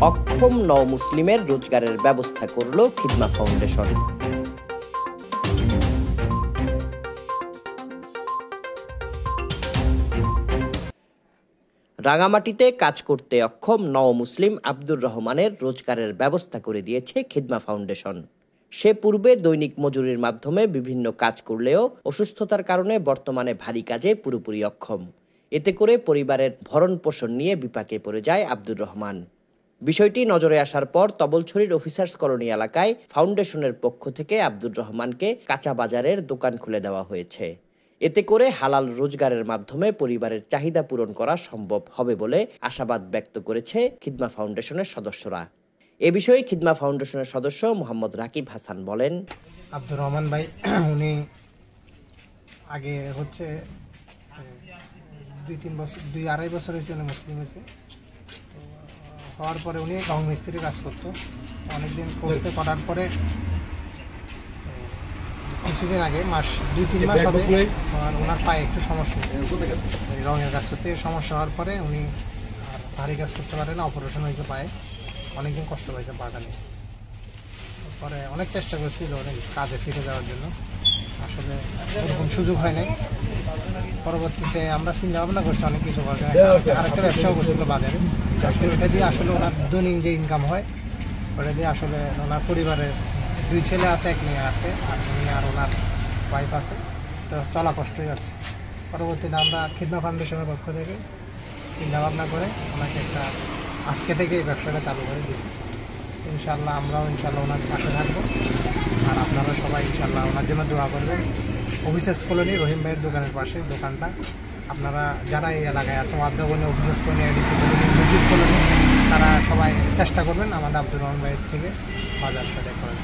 অক্ষম নও-মুসলিমের রোজগারের ব্যবস্থা করল খিদমা ফাউন্ডেশন। রাঙামাটিতে কাজ করতে অক্ষম নও-মুসলিম আব্দুর রহমানের রোজগারের ব্যবস্থা করে দিয়েছে খিদমা ফাউন্ডেশন। সে পূর্বে দৈনিক মজুরির মাধ্যমে বিভিন্ন কাজ করলেও অসুস্থতার কারণে বর্তমানে ভারী কাজে পুরোপুরি অক্ষম। এতে করে পরিবারের ভরণ পোষণ নিয়ে বিপাকে পড়ে যায় আব্দুর রহমান। বিষয়টি নজরে আসার পর তবলছড়ির অফিসার্স কলোনি এলাকায় ফাউন্ডেশনের পক্ষ থেকে আব্দুর রহমানকে কাঁচা বাজারের দোকান খুলে দেওয়া হয়েছে। এতে করে হালাল রোজগারের মাধ্যমে পরিবারের চাহিদা পূরণ করা সম্ভব হবে বলে আশাবাদ ব্যক্ত করেছে খিদমা ফাউন্ডেশনের সদস্যরা। এ বিষয়ে খিদমা ফাউন্ডেশনের সদস্য মোহাম্মদ রাকিব হাসান বলেন, আব্দুর রহমান ভাই উনি আগে হচ্ছে 2-2.5 বছর হয়েছে উনি মুসলিম হয়েছে। হওয়ার পরে উনি রং মিস্ত্রি কাজ করতো, অনেকদিন করার পরে কিছুদিন আগে 2-3 মাস হবে ওনার পায়ে একটু সমস্যা হয়েছে। রঙের কাজ করতে সমস্যা হওয়ার পরে উনি আর ভারী কাজ করতে পারে না, অপারেশন হয়েছে পায়ে, অনেকদিন কষ্ট পাইছে পাটা নিয়ে। পরে অনেক চেষ্টা করছিল অনেক কাজে ফিরে যাওয়ার জন্য, আসলে এরকম সুযোগ হয় নাই। পরবর্তীতে আমরা চিন্তা ভাবনা করছি অনেক কিছু করার, আরেকটা ব্যবসাও করছিল বাজারে। আসলে ওটা দিয়ে আসলে ওনার দৈনিক যে ইনকাম হয় ওটা দিয়ে আসলে ওনার পরিবারের 2 ছেলে আছে, 1 মেয়ে আছে, আর উনি আর ওনার ওয়াইফ আছে, তো চলা কষ্টই যাচ্ছে। পরবর্তীতে আমরা খিদমা ফাউন্ডেশনের পক্ষ থেকে চিন্তা ভাবনা করে ওনাকে আজকে থেকে এই ব্যবসাটা চালু করে দিয়েছি। ইনশাল্লাহ আমরাও ওনার পাশে থাকবো, আর আপনারা সবাই ইনশাল্লাহ ওনার জন্য দোয়া করবেন। অফিসার্স কলোনি রহিম ভাইয়ের দোকানের পাশে দোকানটা, আপনারা যারা এই এলাকায় আছে ওয়াদ্দাবনী, অফিসার্স কলোনি, এডিসি কলোনি, মসজিদ কলোনি, তারা সবাই চেষ্টা করবেন আমাদের আব্দুর রহমান ভাইয়ের থেকে বাজার সাথে করেন।